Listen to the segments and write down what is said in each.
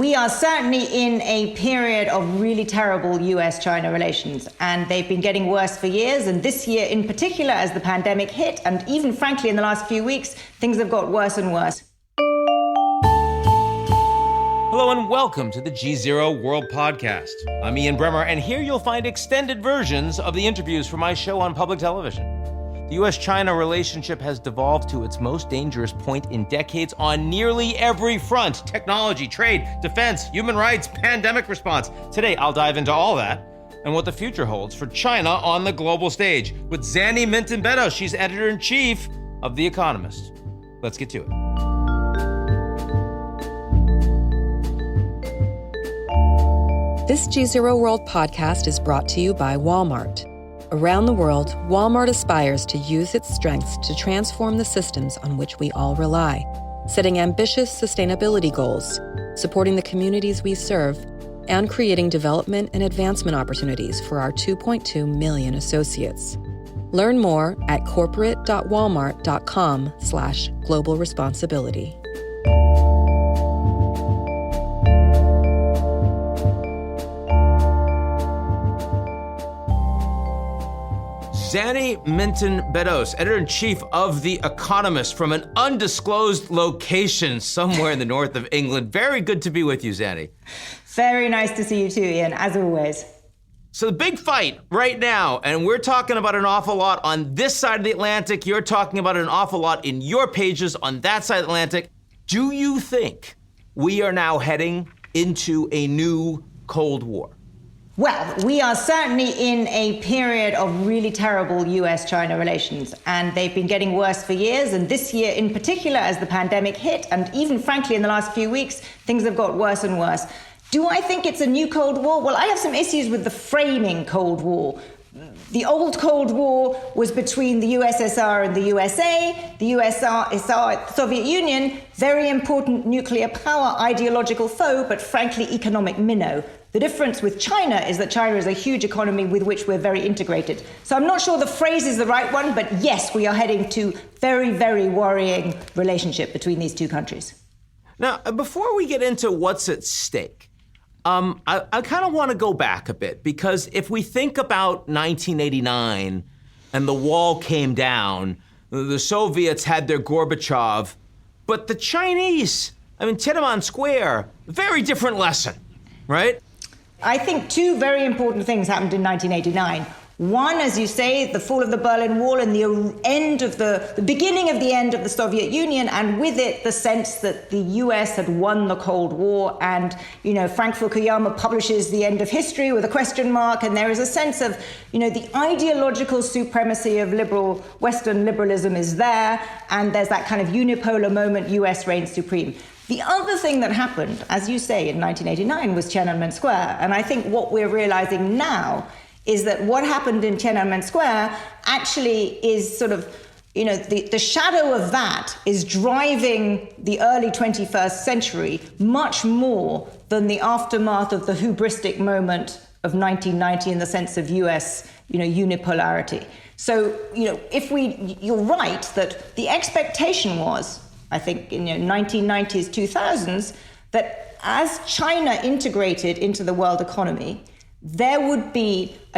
We are certainly in a period of really terrible US-China relations, and they've been getting worse for years. And this year in particular, as the pandemic hit, and even frankly in the last few weeks, things have got worse and worse. Hello and welcome to the GZERO World Podcast. I'm Ian Bremmer, and here you'll find extended versions of the interviews from my show on public television. The US-China relationship has devolved to its most dangerous point in decades on nearly every front: technology, trade, defense, human rights, pandemic response. Today, I'll dive into all that and what the future holds for China on the global stage with Zanny Minton Beddoes. She's editor-in-chief of The Economist. Let's get to it. This GZERO World Podcast is brought to you by Walmart. Around the world, Walmart aspires to use its strengths to transform the systems on which we all rely, setting ambitious sustainability goals, supporting the communities we serve, and creating development and advancement opportunities for our 2.2 million associates. Learn more at corporate.walmart.com/global responsibility. Zanny Minton Beddoes, editor-in-chief of The Economist, from an undisclosed location somewhere in the north of England. Very good to be with you, Zanny. Very nice to see you too, Ian, as always. So the big fight right now, and we're talking about an awful lot on this side of the Atlantic, you're talking about an awful lot in your pages on that side of the Atlantic. Do you think we are now heading into a new Cold War? Well, we are certainly in a period of really terrible US-China relations, and they've been getting worse for years. And this year in particular, as the pandemic hit, and even frankly in the last few weeks, things have got worse and worse. Do I think it's a new Cold War? Well, I have some issues with the framing Cold War. The old Cold War was between the USSR and the USA. The USSR, Soviet Union, very important nuclear power, ideological foe, but frankly economic minnow. The difference with China is that China is a huge economy with which we're very integrated. So I'm not sure the phrase is the right one, but yes, we are heading to very, very worrying relationship between these two countries. Now, before we get into what's at stake, I kind of want to go back a bit, because if we think about 1989 and the wall came down, the Soviets had their Gorbachev, but the Chinese, Tiananmen Square, very different lesson, right? I think two very important things happened in 1989. One, as you say, the fall of the Berlin Wall and the beginning of the end of the Soviet Union, and with it, the sense that the US had won the Cold War. And, Frank Fukuyama publishes The End of History with a question mark, and there is a sense of, the ideological supremacy of Western liberalism is there, and there's that kind of unipolar moment, US reigns supreme. The other thing that happened, as you say, in 1989 was Tiananmen Square. And I think what we're realizing now is that what happened in Tiananmen Square actually is sort of, the shadow of that is driving the early 21st century much more than the aftermath of the hubristic moment of 1990 in the sense of US, unipolarity. So, you're right that the expectation was, I think, in 1990s, 2000s, that as China integrated into the world economy,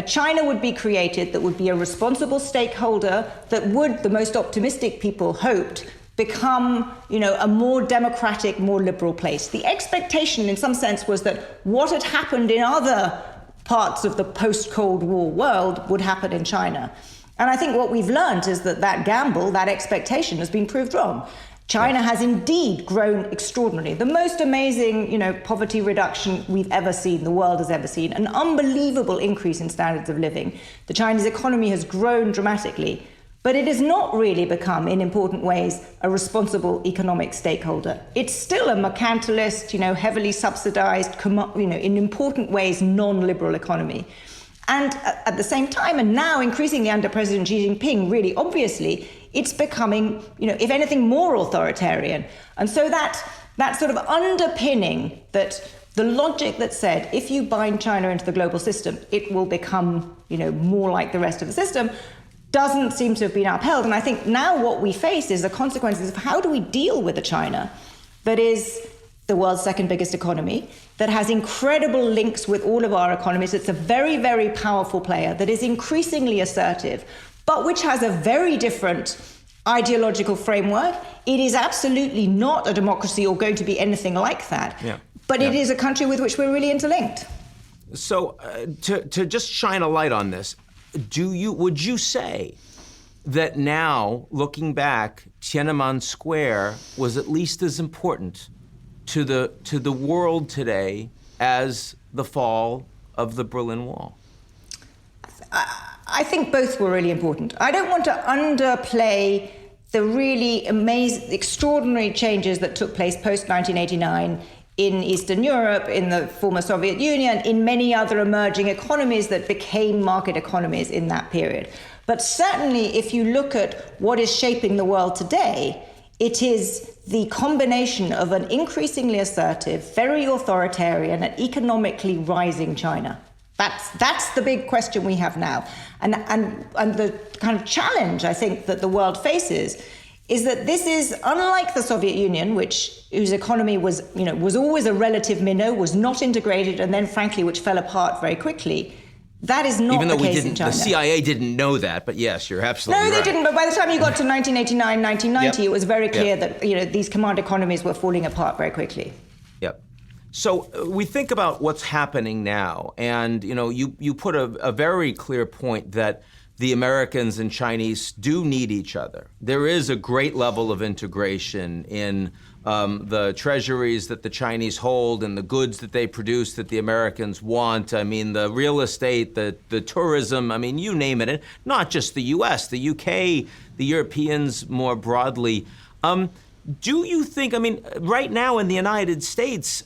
China would be created that would be a responsible stakeholder that would, the most optimistic people hoped, become, a more democratic, more liberal place. The expectation, in some sense, was that what had happened in other parts of the post-Cold War world would happen in China. And I think what we've learned is that gamble, that expectation, has been proved wrong. China has indeed grown extraordinarily. The most amazing, poverty reduction we've ever seen, the world has ever seen, an unbelievable increase in standards of living. The Chinese economy has grown dramatically, but it has not really become, in important ways, a responsible economic stakeholder. It's still a mercantilist, heavily subsidized, in important ways, non-liberal economy. And at the same time, and now increasingly under President Xi Jinping, really obviously, it's becoming, if anything, more authoritarian. And so that sort of underpinning that the logic that said, if you bind China into the global system, it will become, more like the rest of the system, doesn't seem to have been upheld. And I think now what we face is the consequences of how do we deal with a China that the world's second biggest economy, that has incredible links with all of our economies. It's a very, very powerful player that is increasingly assertive, but which has a very different ideological framework. It is absolutely not a democracy or going to be anything like that. Yeah. But it is a country with which we're really interlinked. So to just shine a light on this, would you say that now, looking back, Tiananmen Square was at least as important to the world today as the fall of the Berlin Wall? I think both were really important. I don't want to underplay the really amazing, extraordinary changes that took place post-1989 in Eastern Europe, in the former Soviet Union, in many other emerging economies that became market economies in that period. But certainly, if you look at what is shaping the world today, it is the combination of an increasingly assertive, very authoritarian, and economically rising China. That's the big question we have now. And the kind of challenge, I think, that the world faces is that this is unlike the Soviet Union, whose economy was always a relative minnow, was not integrated, and then, frankly, which fell apart very quickly. That is not the case in China. The CIA didn't know that, but yes, you're absolutely right. No, they didn't. But by the time you got to 1989, 1990, It was very clear that these command economies were falling apart very quickly. Yep. So we think about what's happening now, and you put a very clear point that the Americans and Chinese do need each other. There is a great level of integration in the treasuries that the Chinese hold and the goods that they produce that the Americans want. I mean, the real estate, the tourism, I mean, you name it. And not just the U.S., the U.K., the Europeans more broadly. Do you think, right now in the United States,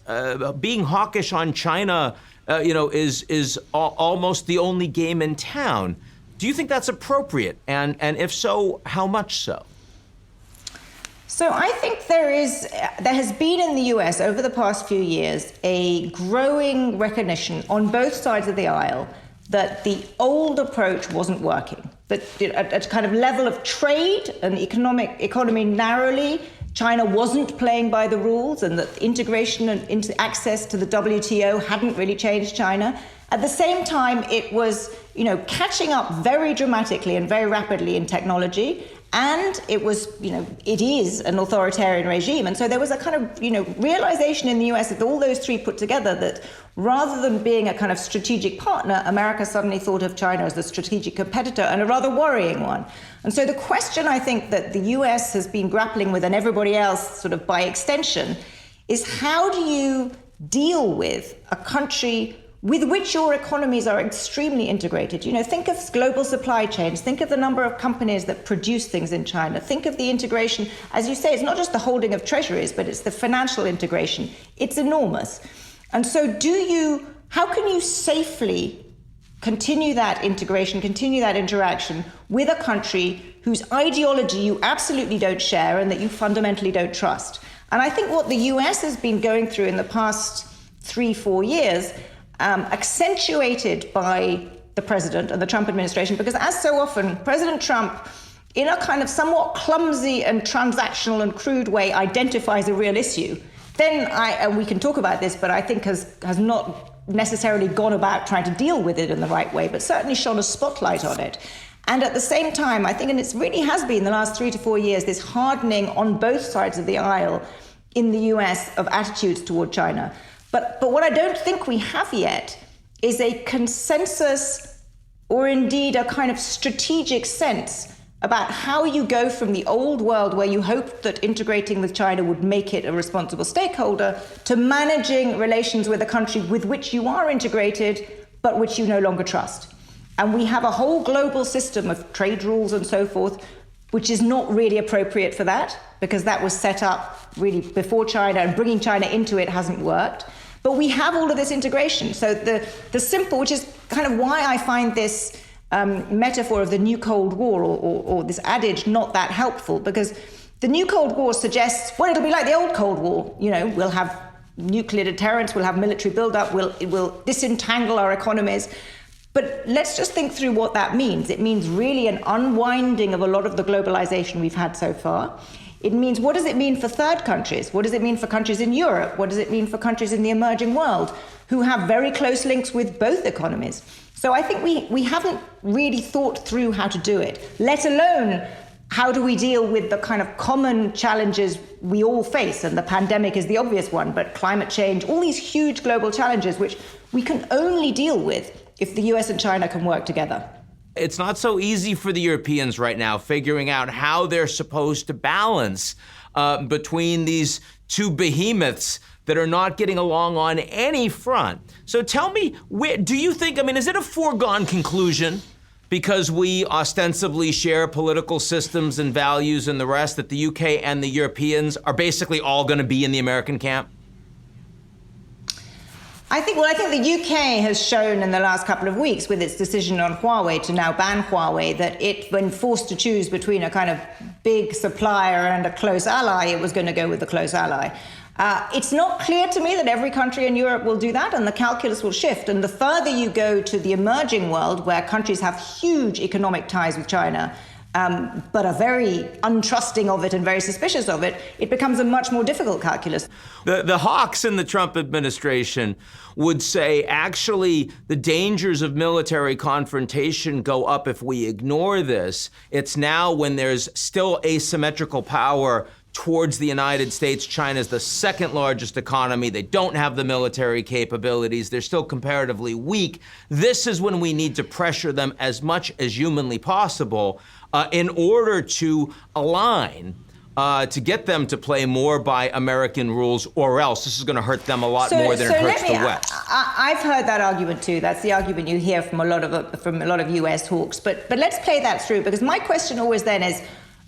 being hawkish on China, is almost the only game in town? Do you think that's appropriate? And if so, how much so? So I think there has been in the US over the past few years a growing recognition on both sides of the aisle that the old approach wasn't working. That at a kind of level of trade and economy narrowly, China wasn't playing by the rules, and that integration and into access to the WTO hadn't really changed China. At the same time, it was, catching up very dramatically and very rapidly in technology. And it was, it is an authoritarian regime. And so there was a kind of, realization in the US of all those three put together that rather than being a kind of strategic partner, America suddenly thought of China as a strategic competitor, and a rather worrying one. And so the question I think that the US has been grappling with, and everybody else sort of by extension, is how do you deal with a country with which your economies are extremely integrated? Think of global supply chains. Think of the number of companies that produce things in China. Think of the integration. As you say, it's not just the holding of treasuries, but it's the financial integration. It's enormous. And so how can you safely continue that integration, continue that interaction with a country whose ideology you absolutely don't share and that you fundamentally don't trust? And I think what the US has been going through in the past 3-4 years, accentuated by the president and the Trump administration, because as so often, President Trump, in a kind of somewhat clumsy and transactional and crude way, identifies a real issue. Then and we can talk about this, but I think has not necessarily gone about trying to deal with it in the right way, but certainly shone a spotlight on it. And at the same time, I think, and it really has been the last 3 to 4 years, this hardening on both sides of the aisle in the US of attitudes toward China. But what I don't think we have yet is a consensus, or indeed a kind of strategic sense about how you go from the old world where you hoped that integrating with China would make it a responsible stakeholder to managing relations with a country with which you are integrated but which you no longer trust. And we have a whole global system of trade rules and so forth which is not really appropriate for that, because that was set up really before China, and bringing China into it hasn't worked. But we have all of this integration. So the simple, which is kind of why I find this metaphor of the new Cold War or this adage not that helpful, because the new Cold War suggests, well, it'll be like the old Cold War. We'll have nuclear deterrence, we'll have military buildup, we'll disentangle our economies. But let's just think through what that means. It means really an unwinding of a lot of the globalization we've had so far. It means, what does it mean for third countries? What does it mean for countries in Europe? What does it mean for countries in the emerging world who have very close links with both economies? So I think we haven't really thought through how to do it, let alone how do we deal with the kind of common challenges we all face? And the pandemic is the obvious one, but climate change, all these huge global challenges, which we can only deal with if the US and China can work together. It's not so easy for the Europeans right now figuring out how they're supposed to balance between these two behemoths that are not getting along on any front. So tell me, do you think, is it a foregone conclusion, because we ostensibly share political systems and values and the rest, that the UK and the Europeans are basically all going to be in the American camp? I think the UK has shown in the last couple of weeks with its decision on Huawei to now ban Huawei that it, when forced to choose between a kind of big supplier and a close ally, it was going to go with the close ally. It's not clear to me that every country in Europe will do that, and the calculus will shift. And the further you go to the emerging world, where countries have huge economic ties with China, but are very untrusting of it and very suspicious of it, it becomes a much more difficult calculus. The hawks in the Trump administration would say, actually, the dangers of military confrontation go up if we ignore this. It's now, when there's still asymmetrical power towards the United States. China's the second largest economy. They don't have the military capabilities. They're still comparatively weak. This is when we need to pressure them as much as humanly possible in order to align, to get them to play more by American rules, or else this is going to hurt them a lot more than it hurts the West. I've heard that argument too. That's the argument you hear from a lot of US hawks. But let's play that through, because my question always then is,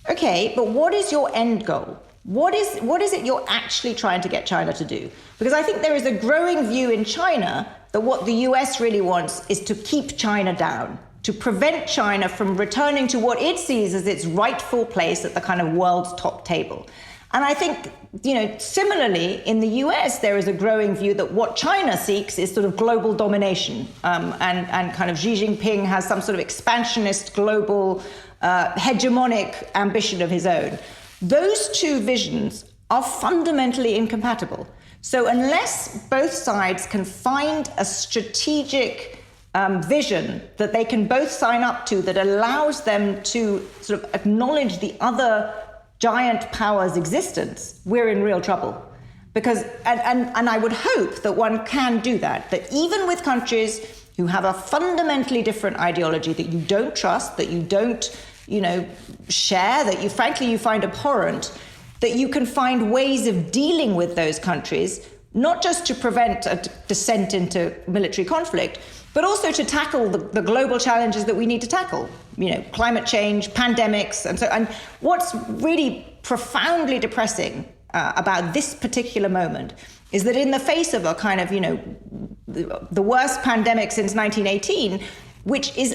okay, but what is your end goal? What is it you're actually trying to get China to do? Because I think there is a growing view in China that what the US really wants is to keep China down, to prevent China from returning to what it sees as its rightful place at the kind of world's top table. And I think, similarly, in the US, there is a growing view that what China seeks is sort of global domination. And kind of Xi Jinping has some sort of expansionist, global, hegemonic ambition of his own. Those two visions are fundamentally incompatible. So unless both sides can find a strategic vision that they can both sign up to that allows them to sort of acknowledge the other giant power's existence, we're in real trouble. Because, and I would hope that one can do that even with countries who have a fundamentally different ideology that you don't trust, that you don't, share, that you frankly find abhorrent, that you can find ways of dealing with those countries, not just to prevent a descent into military conflict, but also to tackle the global challenges that we need to tackle, climate change, pandemics. And what's really profoundly depressing about this particular moment is that in the face of a kind of, the worst pandemic since 1918, which is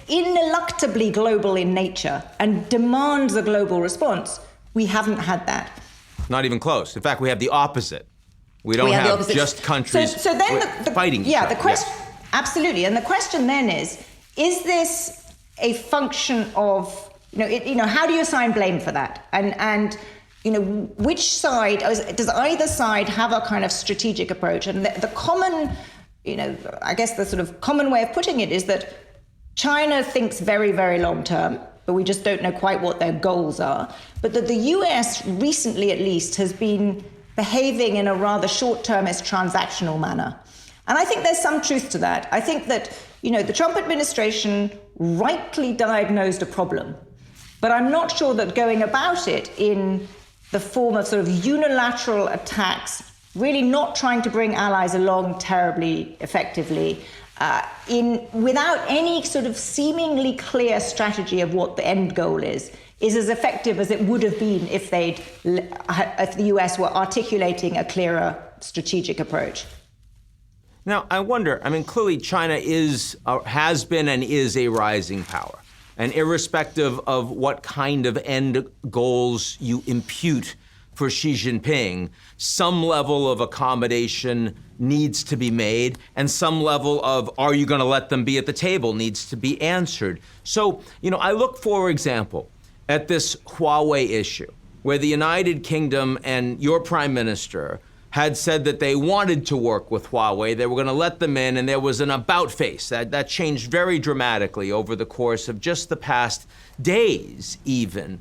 ineluctably global in nature and demands a global response, we haven't had that. Not even close. In fact, we have the opposite. We don't have just countries so then fighting each other. The question, absolutely. And the question then is this a function of, how do you assign blame for that? And which side, does either side have a kind of strategic approach? And the common, I guess the sort of common way of putting it is that China thinks very, very long term, but we just don't know quite what their goals are. But that the US recently, at least, has been behaving in a rather short-termist transactional manner. And I think there's some truth to that. I think that, the Trump administration rightly diagnosed a problem, but I'm not sure that going about it in the form of sort of unilateral attacks, really not trying to bring allies along terribly effectively, without any sort of seemingly clear strategy of what the end goal is as effective as it would have been if the US were articulating a clearer strategic approach. Now, I wonder, clearly China has been and is a rising power. And irrespective of what kind of end goals you impute for Xi Jinping, some level of accommodation needs to be made, and some level of, are you going to let them be at the table, needs to be answered. So, I look, for example, at this Huawei issue, where the United Kingdom and your prime minister had said that they wanted to work with Huawei, they were going to let them in, and there was an about face. That changed very dramatically over the course of just the past days, even.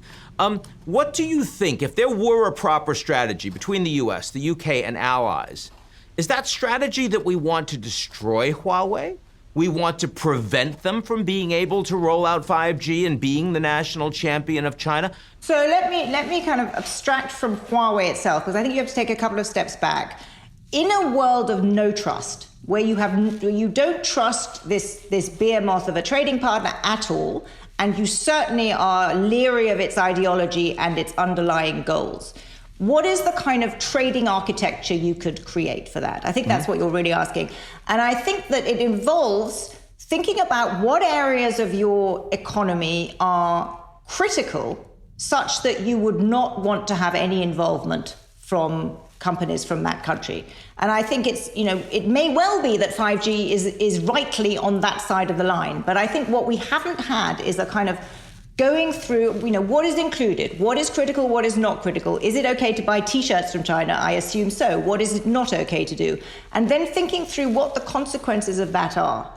What do you think, if there were a proper strategy between the US, the UK, and allies, is that strategy that we want to destroy Huawei? We want to prevent them from being able to roll out 5G and being the national champion of China? So let me kind of abstract from Huawei itself, because I think you have to take a couple of steps back. In a world of no trust, where you don't trust this behemoth of a trading partner at all, and you certainly are leery of its ideology and its underlying goals, what is the kind of trading architecture you could create for that? I think that's what you're really asking. And I think that it involves thinking about what areas of your economy are critical such that you would not want to have any involvement from companies from that country. And I think it may well be that 5G is rightly on that side of the line. But I think what we haven't had is a kind of going through, what is included, what is critical, what is not critical. Is it okay to buy T-shirts from China? I assume so. What is it not okay to do? And then thinking through what the consequences of that are.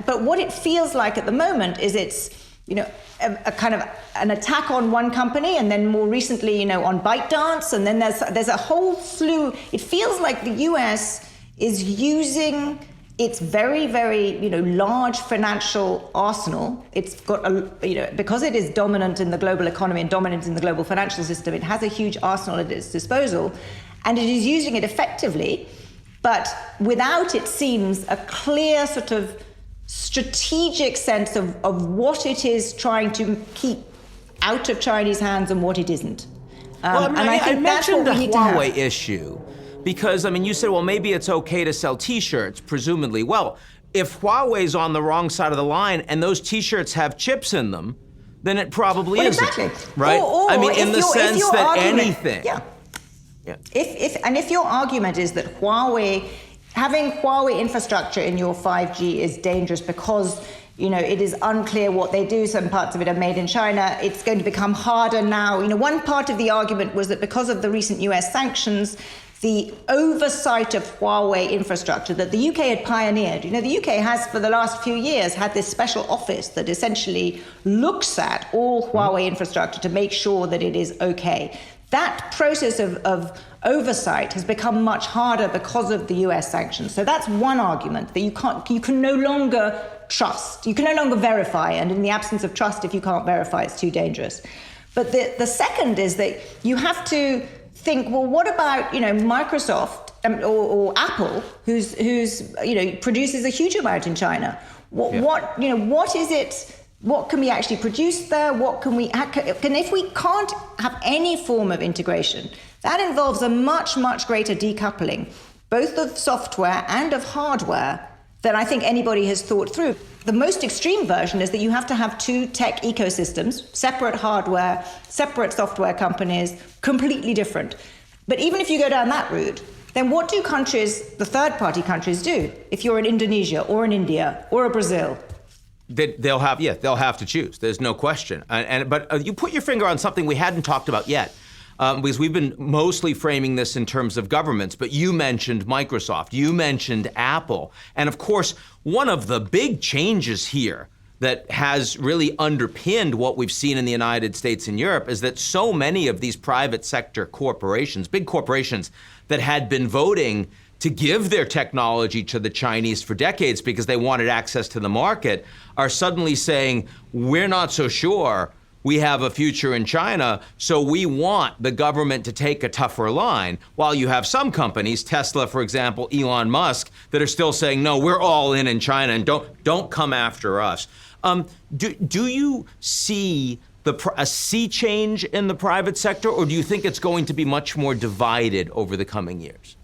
But what it feels like at the moment is it's, a kind of an attack on one company, and then more recently, on ByteDance, and then there's a whole slew. It feels like the US is using its very, very, large financial arsenal. It's got because it is dominant in the global economy and dominant in the global financial system, it has a huge arsenal at its disposal, and it is using it effectively, but without, it seems, a clear sort of strategic sense of what it is trying to keep out of Chinese hands and what it isn't. And I think that's what we need to have. The Huawei issue. Because, you said, well, maybe it's okay to sell T-shirts, presumably. Well, if Huawei's on the wrong side of the line and those T-shirts have chips in them, then it probably isn't. Exactly. Right? Or in the sense that anything. Yeah. If your argument is that having Huawei infrastructure in your 5G is dangerous because, it is unclear what they do. Some parts of it are made in China. It's going to become harder now. One part of the argument was that because of the recent US sanctions, the oversight of Huawei infrastructure that the UK had pioneered. The UK has, for the last few years, had this special office that essentially looks at all Huawei infrastructure to make sure that it is okay. That process of oversight has become much harder because of the US sanctions. So that's one argument, that you can no longer trust, you can no longer verify, and in the absence of trust, if you can't verify, it's too dangerous. But the second is that you have to think, well, what about Microsoft or Apple, who's produces a huge amount in China? What is it? What can we actually produce there? If we can't have any form of integration, that involves a much, much greater decoupling, both of software and of hardware, than I think anybody has thought through. The most extreme version is that you have to have two tech ecosystems, separate hardware, separate software companies, completely different. But even if you go down that route, then what do the third-party countries do? If you're in Indonesia or in India or a Brazil? They'll have to choose. There's no question. But you put your finger on something we hadn't talked about yet, because we've been mostly framing this in terms of governments. But you mentioned Microsoft, you mentioned Apple, and of course, one of the big changes here that has really underpinned what we've seen in the United States and Europe is that so many of these private sector corporations, big corporations that had been voting to give their technology to the Chinese for decades because they wanted access to the market, are suddenly saying, we're not so sure we have a future in China, so we want the government to take a tougher line. While you have some companies, Tesla, for example, Elon Musk, that are still saying, no, we're all in China and don't come after us. Do you see a sea change in the private sector, or do you think it's going to be much more divided over the coming years?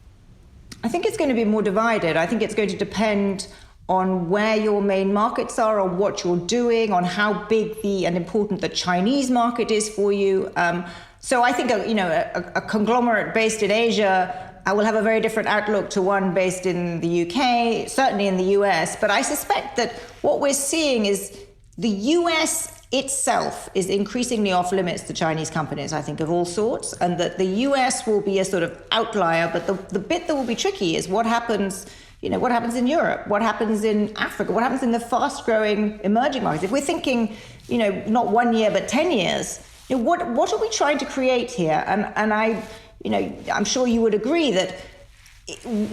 I think it's going to be more divided. I think it's going to depend on where your main markets are, on what you're doing, on how big and important the Chinese market is for you. So I think a conglomerate based in Asia will have a very different outlook to one based in the UK, certainly in the US. But I suspect that what we're seeing is the US itself is increasingly off limits to Chinese companies, I think, of all sorts, and that the US will be a sort of outlier. But the bit that will be tricky is what happens, what happens in Europe, what happens in Africa, what happens in the fast-growing emerging markets. If we're thinking, not 1 year, but 10 years, what are we trying to create here? And I'm sure you would agree that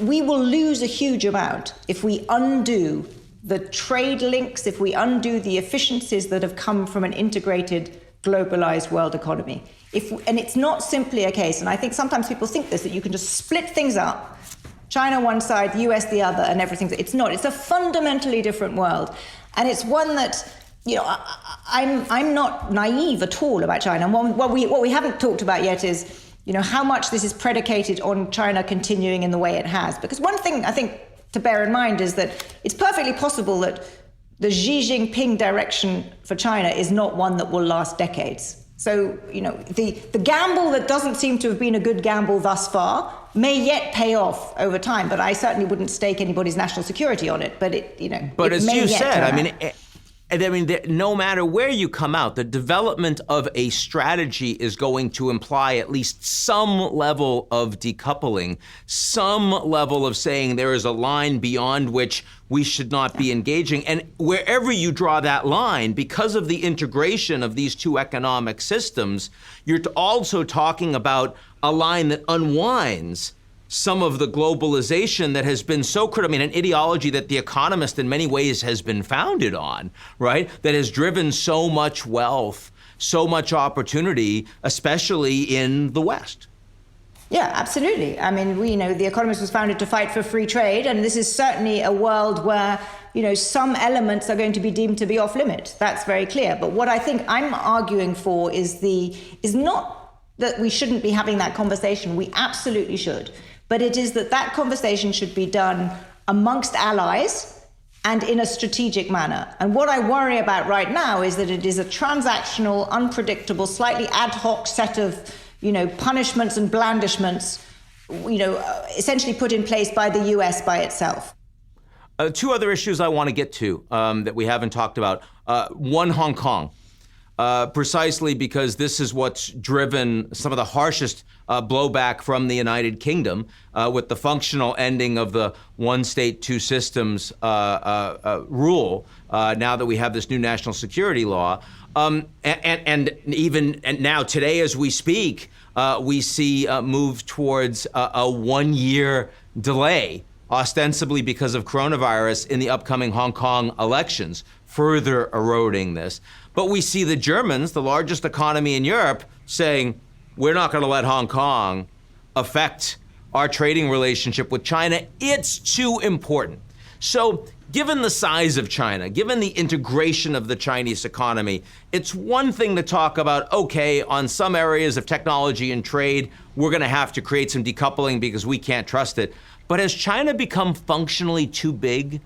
we will lose a huge amount if we undo the trade links, if we undo the efficiencies that have come from an integrated, globalized world economy. And it's not simply a case, and I think sometimes people think this, that you can just split things up, China one side, the US the other, and everything. It's not. It's a fundamentally different world. And it's one that, I'm not naive at all about China. And what we haven't talked about yet is, how much this is predicated on China continuing in the way it has. Because one thing I think to bear in mind is that it's perfectly possible that the Xi Jinping direction for China is not one that will last decades. So, the gamble that doesn't seem to have been a good gamble thus far may yet pay off over time, but I certainly wouldn't stake anybody's national security on it. But But it as may you yet said, turn out. No matter where you come out, the development of a strategy is going to imply at least some level of decoupling, some level of saying there is a line beyond which we should not be engaging. And wherever you draw that line, because of the integration of these two economic systems, you're also talking about a line that unwinds some of the globalization that has been so critical, an ideology that The Economist in many ways has been founded on, right? That has driven so much wealth, so much opportunity, especially in the West. Yeah, absolutely. The Economist was founded to fight for free trade, and this is certainly a world where, some elements are going to be deemed to be off limit. That's very clear. But what I think I'm arguing for is not that we shouldn't be having that conversation. We absolutely should. But it is that conversation should be done amongst allies and in a strategic manner. And what I worry about right now is that it is a transactional, unpredictable, slightly ad hoc set of, punishments and blandishments, essentially put in place by the US by itself. Two other issues I want to get to that we haven't talked about. One, Hong Kong. Precisely because this is what's driven some of the harshest blowback from the United Kingdom with the functional ending of the one state, two systems rule now that we have this new national security law. And now today as we speak, we see a move towards a 1 year delay, ostensibly because of coronavirus, in the upcoming Hong Kong elections, further eroding this. But we see the Germans, the largest economy in Europe, saying, we're not going to let Hong Kong affect our trading relationship with China. It's too important. So given the size of China, given the integration of the Chinese economy, it's one thing to talk about, okay, on some areas of technology and trade, we're going to have to create some decoupling because we can't trust it. But has China become functionally too big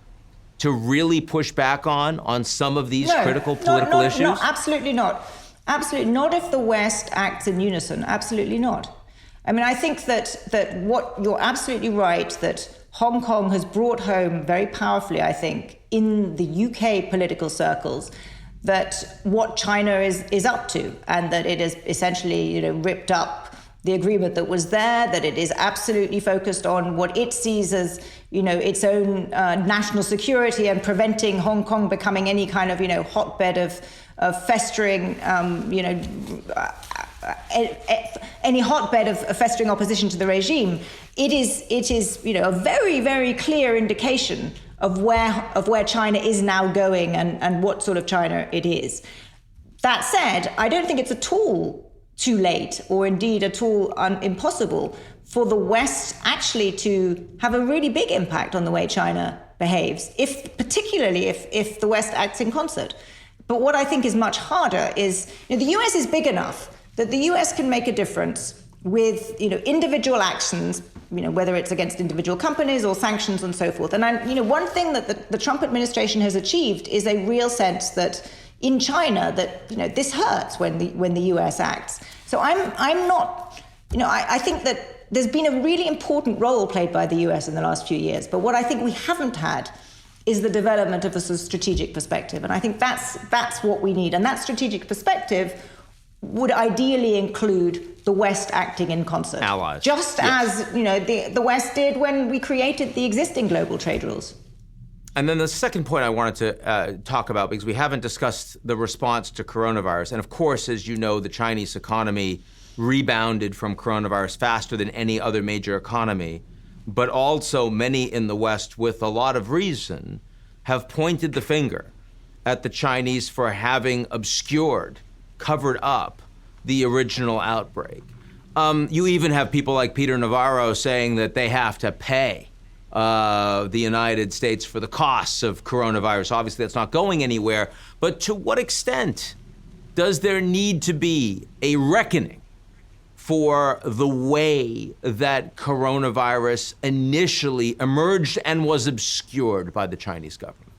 to really push back on some of these critical political issues? No, absolutely not. Absolutely not if the West acts in unison. Absolutely not. I think that what you're absolutely right, that Hong Kong has brought home very powerfully, I think, in the UK political circles, that what China is up to, and that it has essentially, ripped up the agreement that was there, that it is absolutely focused on what it sees as, its own national security and preventing Hong Kong becoming any kind of, hotbed of festering, any hotbed of festering opposition to the regime. It is, a very, very clear indication of where China is now going and what sort of China it is. That said, I don't think it's at all too late, or indeed at all impossible, for the West actually to have a really big impact on the way China behaves, particularly if the West acts in concert. But what I think is much harder is, the US is big enough that the US can make a difference with, individual actions, whether it's against individual companies or sanctions and so forth. And one thing that the Trump administration has achieved is a real sense that in China that, this hurts when the US acts. So I'm not, I think that there's been a really important role played by the US in the last few years. But what I think we haven't had is the development of a sort of strategic perspective. And I think that's what we need. And that strategic perspective would ideally include the West acting in concert. Allies. Just as, the West did when we created the existing global trade rules. And then the second point I wanted to talk about, because we haven't discussed the response to coronavirus. And of course, as you know, the Chinese economy rebounded from coronavirus faster than any other major economy. But also many in the West, with a lot of reason, have pointed the finger at the Chinese for having obscured, covered up the original outbreak. You even have people like Peter Navarro saying that they have to pay the United States for the costs of coronavirus. Obviously, that's not going anywhere. But to what extent does there need to be a reckoning for the way that coronavirus initially emerged and was obscured by the Chinese government?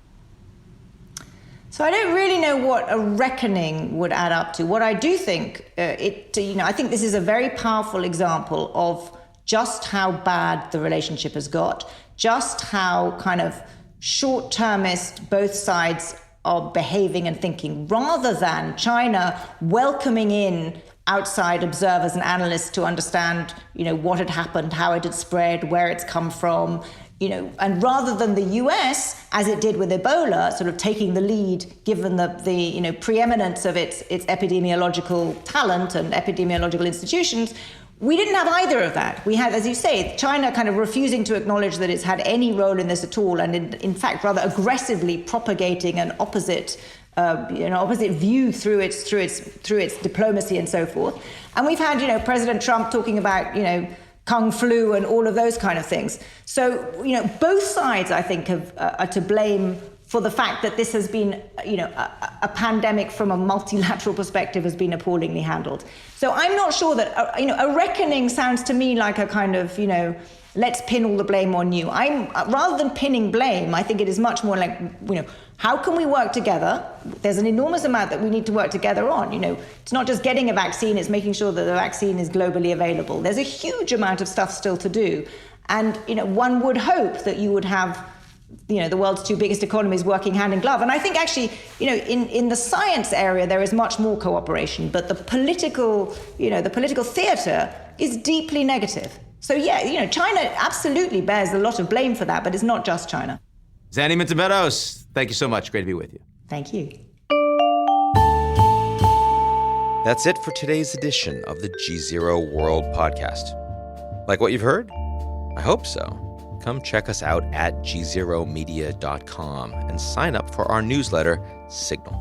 So I don't really know what a reckoning would add up to. What I do think, I think this is a very powerful example of just how bad the relationship has got, just how kind of short-termist both sides are behaving and thinking, rather than China welcoming in outside observers and analysts to understand, what had happened, how it had spread, where it's come from, and rather than the US, as it did with Ebola, sort of taking the lead, given the preeminence of its epidemiological talent and epidemiological institutions, we didn't have either of that. We had, as you say, China kind of refusing to acknowledge that it's had any role in this at all, and in fact, rather aggressively propagating an opposite view through its diplomacy and so forth. And we've had, President Trump talking about, Kung flu and all of those kind of things. So, both sides, I think, are to blame for the fact that this has been, a pandemic from a multilateral perspective has been appallingly handled. So I'm not sure that, a reckoning sounds to me like a kind of, let's pin all the blame on you. Rather than pinning blame, I think it is much more like, how can we work together? There's an enormous amount that we need to work together on. It's not just getting a vaccine, it's making sure that the vaccine is globally available. There's a huge amount of stuff still to do. And, one would hope that you would have, the world's two biggest economies working hand in glove. And I think actually, in the science area, there is much more cooperation, but the political theater is deeply negative. So yeah, China absolutely bears a lot of blame for that, but it's not just China. Zanny Minton Beddoes, thank you so much. Great to be with you. Thank you. That's it for today's edition of the GZERO World Podcast. Like what you've heard? I hope so. Come check us out at gzeromedia.com and sign up for our newsletter, Signal.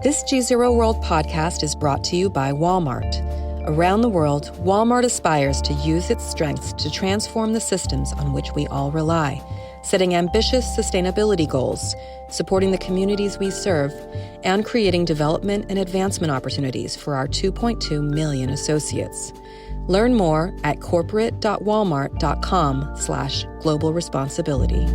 This GZERO World Podcast is brought to you by Walmart. Around the world, Walmart aspires to use its strengths to transform the systems on which we all rely, setting ambitious sustainability goals, supporting the communities we serve, and creating development and advancement opportunities for our 2.2 million associates. Learn more at corporate.walmart.com/global responsibility.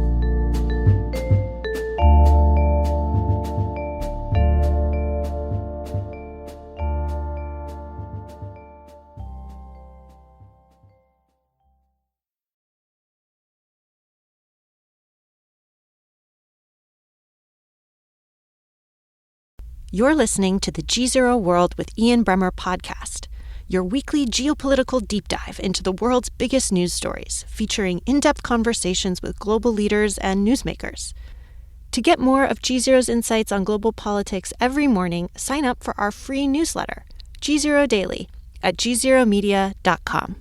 You're listening to the GZERO World with Ian Bremmer podcast, your weekly geopolitical deep dive into the world's biggest news stories, featuring in-depth conversations with global leaders and newsmakers. To get more of GZERO's insights on global politics every morning, sign up for our free newsletter, GZERO Daily, at gzeromedia.com.